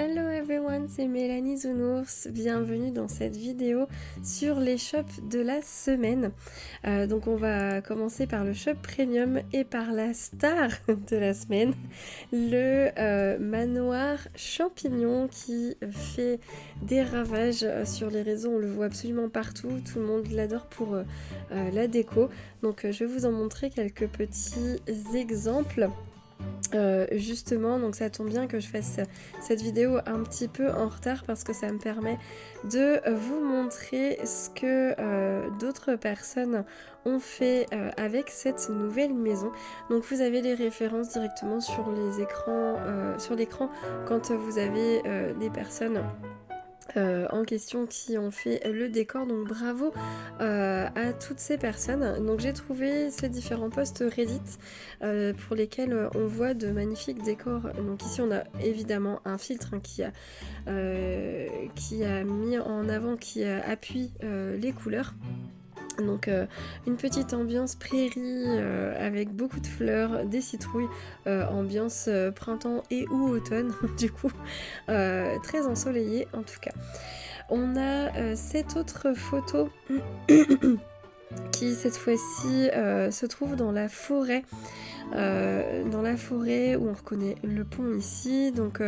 Hello everyone, c'est Mélanie Zounours, bienvenue dans cette vidéo sur les shops de la semaine. Donc on va commencer par le shop premium et par la star de la semaine, le manoir champignon qui fait des ravages sur les réseaux, on le voit absolument partout, tout le monde l'adore pour la déco. Donc je vais vous en montrer quelques petits exemples. Justement, donc ça tombe bien que je fasse cette vidéo un petit peu en retard parce que ça me permet de vous montrer ce que d'autres personnes ont fait avec cette nouvelle maison. Donc vous avez les références directement sur les écrans, sur l'écran quand vous avez des personnes en question qui ont fait le décor, donc bravo à toutes ces personnes. Donc j'ai trouvé ces différents posts Reddit pour lesquels on voit de magnifiques décors. Donc ici on a évidemment un filtre qui a mis en avant, qui appuie les couleurs. Donc une petite ambiance prairie avec beaucoup de fleurs, des citrouilles, ambiance printemps et ou automne du coup, très ensoleillée en tout cas. On a cette autre photo qui cette fois-ci se trouve dans la forêt. Où on reconnaît le pont ici, donc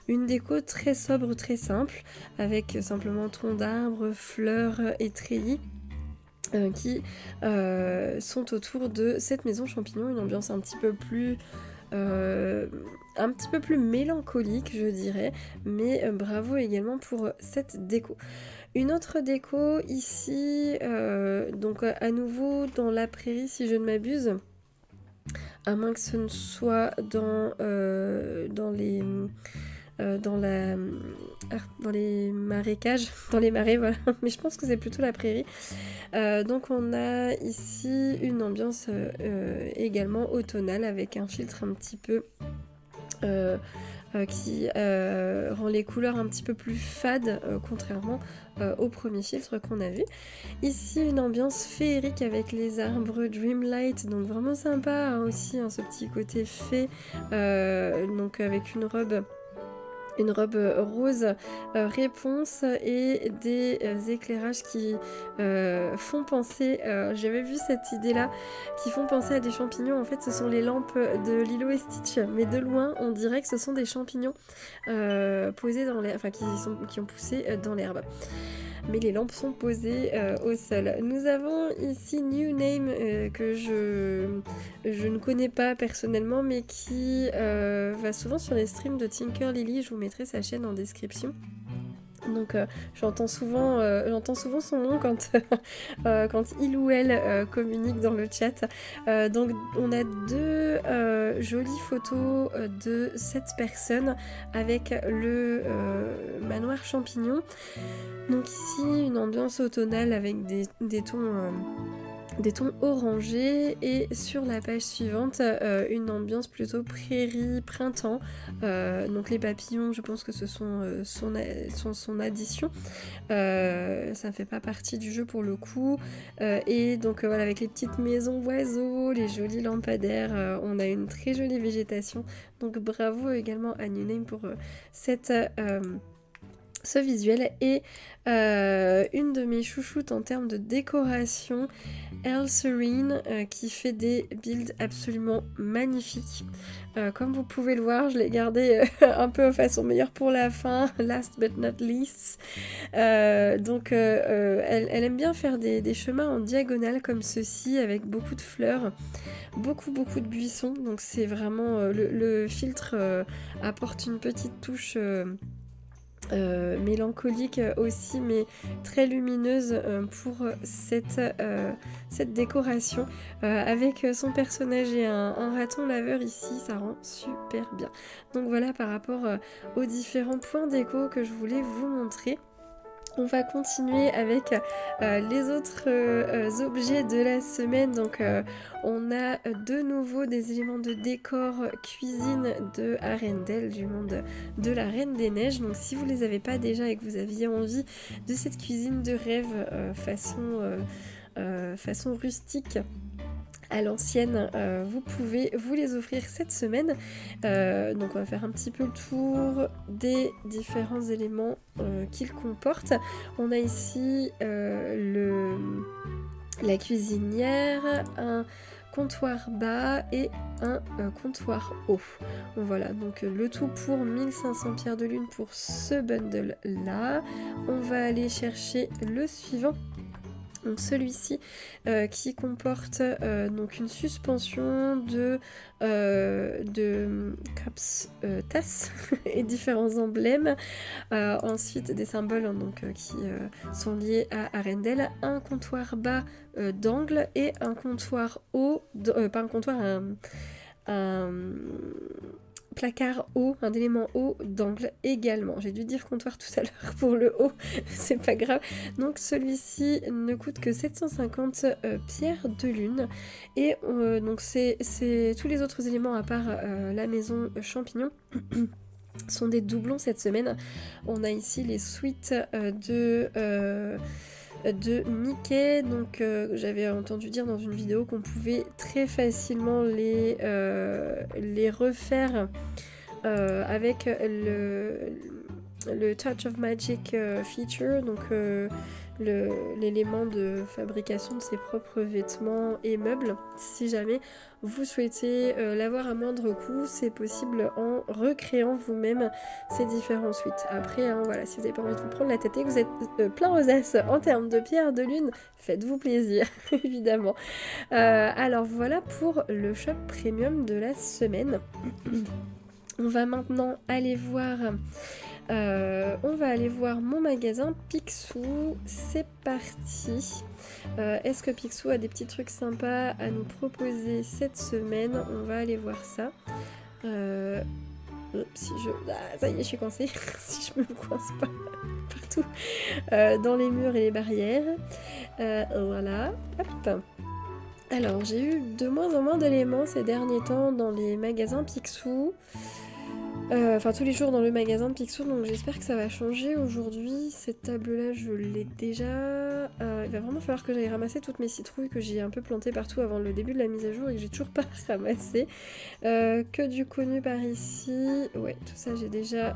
une déco très sobre, très simple, avec simplement troncs d'arbres, fleurs et treillis. Qui sont autour de cette maison champignon, une ambiance un petit peu plus mélancolique je dirais, mais bravo également pour cette déco. Une autre déco ici, donc à nouveau dans la prairie si je ne m'abuse, à moins que ce ne soit dans les marécages, dans les marais, voilà, mais je pense que c'est plutôt la prairie. Donc on a ici une ambiance également automnale avec un filtre un petit peu qui rend les couleurs un petit peu plus fades contrairement au premier filtre qu'on a vu. Ici une ambiance féerique avec les arbres Dreamlight, donc vraiment sympa hein, aussi hein, ce petit côté fée, donc avec une robe rose réponse et des éclairages qui font penser, j'avais vu cette idée là, qui font penser à des champignons. En fait ce sont les lampes de Lilo et Stitch, mais de loin on dirait que ce sont des champignons posés dans l'herbe, enfin qui ont poussé dans l'herbe. Mais les lampes sont posées au sol. Nous avons ici New Name que je ne connais pas personnellement, mais qui va souvent sur les streams de Tinker Lily. Je vous mettrai sa chaîne en description. Donc j'entends souvent son nom quand il ou elle communique dans le chat. Donc on a deux jolies photos de cette personne avec le manoir champignon. Donc ici une ambiance automnale avec des tons orangés, et sur la page suivante une ambiance plutôt prairie, printemps, donc les papillons je pense que ce sont son addition, ça fait pas partie du jeu pour le coup, et donc voilà, avec les petites maisons oiseaux, les jolis lampadaires, on a une très jolie végétation, donc bravo également à New Name pour ce visuel. Et une de mes chouchoutes en termes de décoration, Elle Serene, qui fait des builds absolument magnifiques. Comme vous pouvez le voir, je l'ai gardé un peu façon meilleure pour la fin, last but not least. Donc elle aime bien faire des chemins en diagonale comme ceci, avec beaucoup de fleurs, beaucoup de buissons, donc c'est vraiment le filtre apporte une petite touche mélancolique aussi, mais très lumineuse pour cette décoration, avec son personnage et un raton laveur ici, ça rend super bien. Donc voilà par rapport aux différents points déco que je voulais vous montrer. On va continuer avec les autres objets de la semaine. Donc on a de nouveau des éléments de décor cuisine de Arendelle, du monde de la Reine des Neiges. Donc si vous les avez pas déjà et que vous aviez envie de cette cuisine de rêve façon rustique, à l'ancienne, vous pouvez vous les offrir cette semaine. Donc on va faire un petit peu le tour des différents éléments qu'ils comportent. On a ici la cuisinière, un comptoir bas et un comptoir haut. Voilà, donc le tout pour 1500 pierres de lune pour ce bundle là. On va aller chercher le suivant. Donc celui-ci qui comporte donc une suspension de cups, tasses et différents emblèmes. Ensuite des symboles donc, qui sont liés à Arendelle, un comptoir bas d'angle et un comptoir haut, pas un comptoir, un placard haut, un élément haut d'angle également. J'ai dû dire comptoir tout à l'heure pour le haut, c'est pas grave. Donc celui-ci ne coûte que 750 pierres de lune. Et donc c'est tous les autres éléments à part la maison champignon sont des doublons cette semaine. On a ici les suites de Mickey, donc j'avais entendu dire dans une vidéo qu'on pouvait très facilement les refaire avec le Touch of Magic feature, donc l'élément de fabrication de ses propres vêtements et meubles. Si jamais vous souhaitez l'avoir à moindre coût, c'est possible en recréant vous-même ces différents suites. Après, voilà, si vous n'avez pas envie de vous prendre la tête et que vous êtes plein aux as en termes de pierres de lune, faites-vous plaisir, évidemment. Alors voilà pour le shop premium de la semaine. On va maintenant aller voir mon magasin Picsou. C'est parti. Est-ce que Picsou a des petits trucs sympas à nous proposer cette semaine? On va aller voir ça. Ça y est, je suis coincée. Si je me coince pas partout dans les murs et les barrières. Voilà. Hop. Alors, j'ai eu de moins en moins d'éléments ces derniers temps dans les magasins Picsou. Enfin tous les jours dans le magasin de Picsou, donc j'espère que ça va changer aujourd'hui. Cette table là je l'ai déjà. Il va vraiment falloir que j'aille ramasser toutes mes citrouilles que j'ai un peu plantées partout avant le début de la mise à jour et que j'ai toujours pas ramassé. Que du connu par ici. Ouais, tout ça j'ai déjà.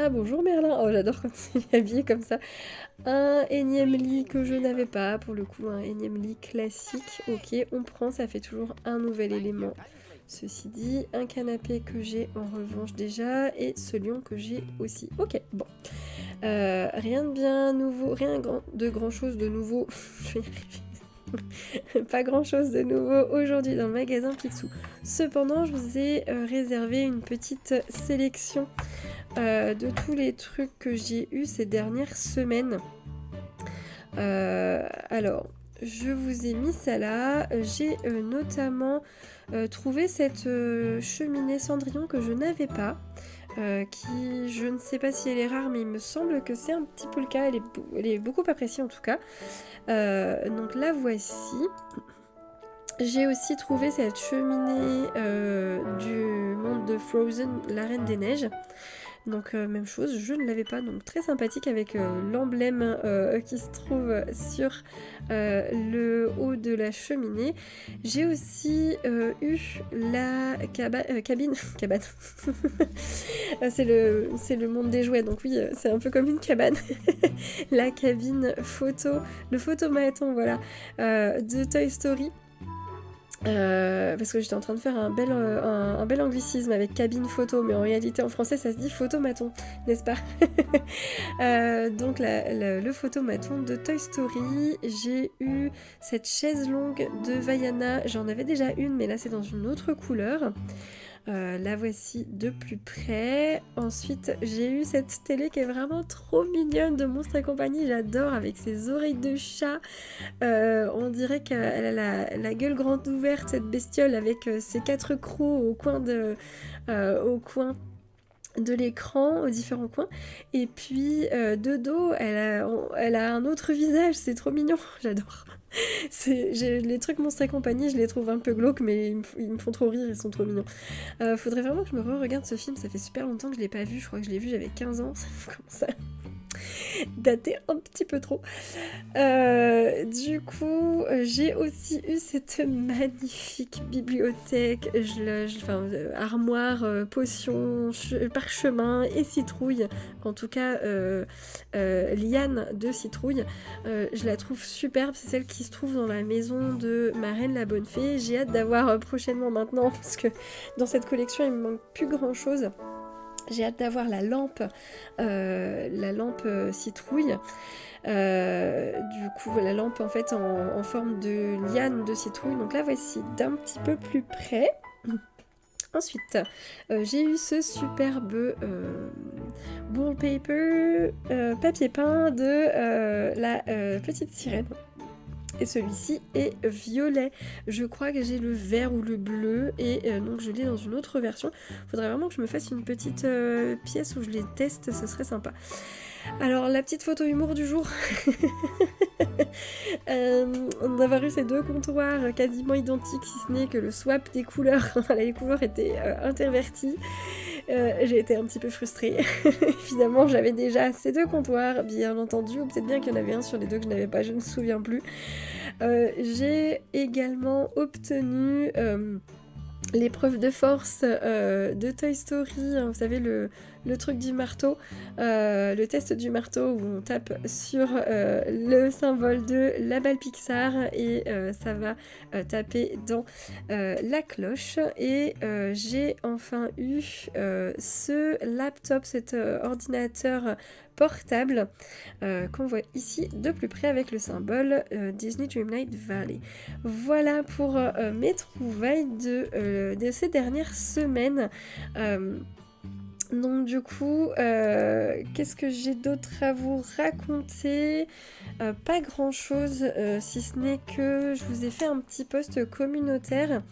Bonjour Merlin. Oh j'adore quand il est habillé comme ça. Un énième lit que je n'avais pas, pour le coup un énième lit classique. Ok, on prend, ça fait toujours un nouvel élément. Ceci dit, un canapé que j'ai en revanche déjà et ce lion que j'ai aussi. Ok, bon. Rien de bien nouveau, rien de grand chose de nouveau. Je vais y arriver. Pas grand chose de nouveau aujourd'hui dans le magasin Picsou. Cependant, je vous ai réservé une petite sélection de tous les trucs que j'ai eu ces dernières semaines. Alors, je vous ai mis ça là. J'ai notamment trouvé cette cheminée Cendrillon que je n'avais pas. Qui, je ne sais pas si elle est rare, mais il me semble que c'est un petit peu le cas. Elle est beaucoup appréciée en tout cas. Donc la voici. J'ai aussi trouvé cette cheminée du monde de Frozen, la Reine des Neiges. Donc même chose, je ne l'avais pas, donc très sympathique avec l'emblème qui se trouve sur le haut de la cheminée. J'ai aussi eu la cabine, c'est le monde des jouets, donc oui, c'est un peu comme une cabane. La cabine photo, le photomaton, voilà, de Toy Story. Parce que j'étais en train de faire un bel anglicisme avec cabine photo, mais en réalité en français ça se dit photomaton, n'est-ce pas? Donc le photomaton de Toy Story. J'ai eu cette chaise longue de Vaiana, j'en avais déjà une mais là c'est dans une autre couleur. La voici de plus près. Ensuite, j'ai eu cette télé qui est vraiment trop mignonne de Monstres et compagnie. J'adore, avec ses oreilles de chat. On dirait qu'elle a la gueule grande ouverte, cette bestiole, avec ses 4 crocs au coin de l'écran, aux différents coins. Et puis, de dos, elle a un autre visage. C'est trop mignon. J'adore. Les trucs Monstres et compagnie, je les trouve un peu glauques, mais ils me font trop rire, ils sont trop mignons. Faudrait vraiment que je me re-regarde ce film, ça fait super longtemps que je l'ai pas vu, je crois que je l'ai vu, j'avais 15 ans, ça commence daté un petit peu trop. Du coup, j'ai aussi eu cette magnifique bibliothèque, armoire, potions, parchemin et citrouille. En tout cas, liane de citrouille. Je la trouve superbe, c'est celle qui se trouve dans la maison de ma reine la bonne fée. J'ai hâte d'avoir prochainement maintenant, parce que dans cette collection, il me manque plus grand chose. J'ai hâte d'avoir la lampe citrouille. Du coup, la lampe en fait en forme de liane de citrouille. Donc là, voici d'un petit peu plus près. Ensuite, j'ai eu ce superbe wallpaper papier peint de la petite sirène. Et celui-ci est violet. Je crois que j'ai le vert ou le bleu et donc je l'ai dans une autre version. Faudrait vraiment que je me fasse une petite pièce où je les teste, ce serait sympa. Alors la petite photo humour du jour. D'avoir eu ces deux comptoirs quasiment identiques, si ce n'est que le swap des couleurs, les couleurs étaient interverties. J'ai été un petit peu frustrée. Évidemment, j'avais déjà ces deux comptoirs, bien entendu, ou peut-être bien qu'il y en avait un sur les deux que je n'avais pas, je ne me souviens plus. J'ai également obtenu l'épreuve de force de Toy Story, hein, vous savez, le truc du marteau, le test du marteau où on tape sur le symbole de la balle Pixar et ça va taper dans la cloche. Et j'ai enfin eu ce laptop, cet ordinateur portable qu'on voit ici de plus près avec le symbole Disney Dreamlight Valley. Voilà pour mes trouvailles de ces dernières semaines. Donc du coup, qu'est-ce que j'ai d'autre à vous raconter? Pas grand chose, si ce n'est que je vous ai fait un petit post communautaire.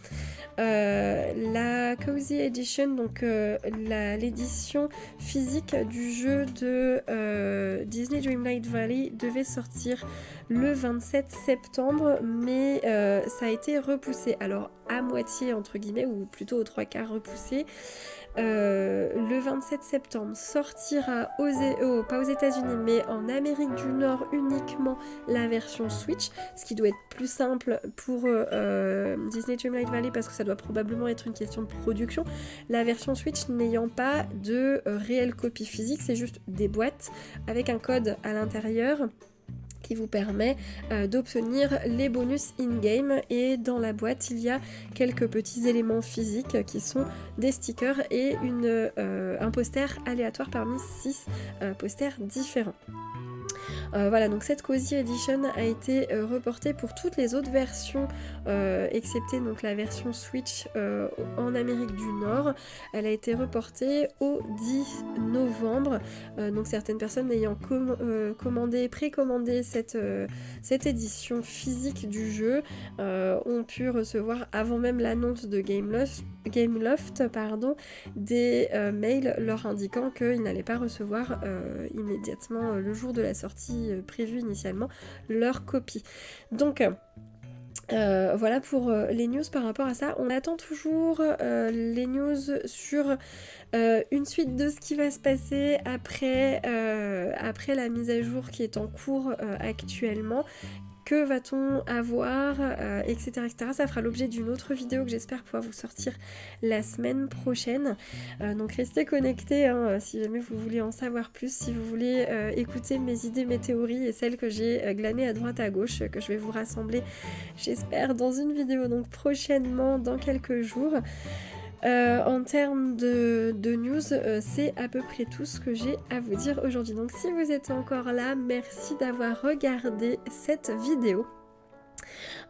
La Cozy Edition, donc l'édition physique du jeu de Disney Dreamlight Valley devait sortir le 27 septembre, mais ça a été repoussé. Alors à moitié entre guillemets, ou plutôt aux trois quarts repoussé. Le 27 septembre sortira pas aux États-Unis mais en Amérique du Nord uniquement la version Switch, ce qui doit être plus simple pour Disney Dreamlight Valley parce que ça doit probablement être une question de production. La version Switch n'ayant pas de réelle copie physique, c'est juste des boîtes avec un code à l'intérieur qui vous permet d'obtenir les bonus in-game, et dans la boîte il y a quelques petits éléments physiques qui sont des stickers et un poster aléatoire parmi 6 posters différents. Voilà, donc cette Cozy Edition a été reportée pour toutes les autres versions, excepté donc la version Switch en Amérique du Nord. Elle a été reportée au 10 novembre. Donc certaines personnes ayant précommandé cette édition physique du jeu ont pu recevoir avant même l'annonce de Gameloft, des mails leur indiquant qu'ils n'allaient pas recevoir immédiatement le jour de la sortie prévue initialement leur copie. Donc voilà pour les news par rapport à ça. On attend toujours les news sur une suite de ce qui va se passer après la mise à jour qui est en cours actuellement. Que va-t-on avoir, etc., etc. Ça fera l'objet d'une autre vidéo que j'espère pouvoir vous sortir la semaine prochaine. Donc restez connectés hein, si jamais vous voulez en savoir plus, si vous voulez écouter mes idées, mes théories et celles que j'ai glanées à droite à gauche, que je vais vous rassembler, j'espère, dans une vidéo donc prochainement, dans quelques jours. En termes de news, c'est à peu près tout ce que j'ai à vous dire aujourd'hui. Donc si vous êtes encore là, merci d'avoir regardé cette vidéo.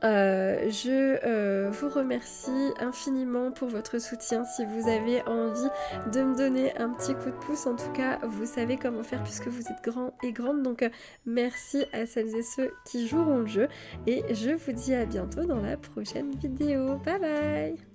Je vous remercie infiniment pour votre soutien. Si vous avez envie de me donner un petit coup de pouce, en tout cas, vous savez comment faire puisque vous êtes grands et grandes. Donc merci à celles et ceux qui joueront le jeu. Et je vous dis à bientôt dans la prochaine vidéo. Bye bye!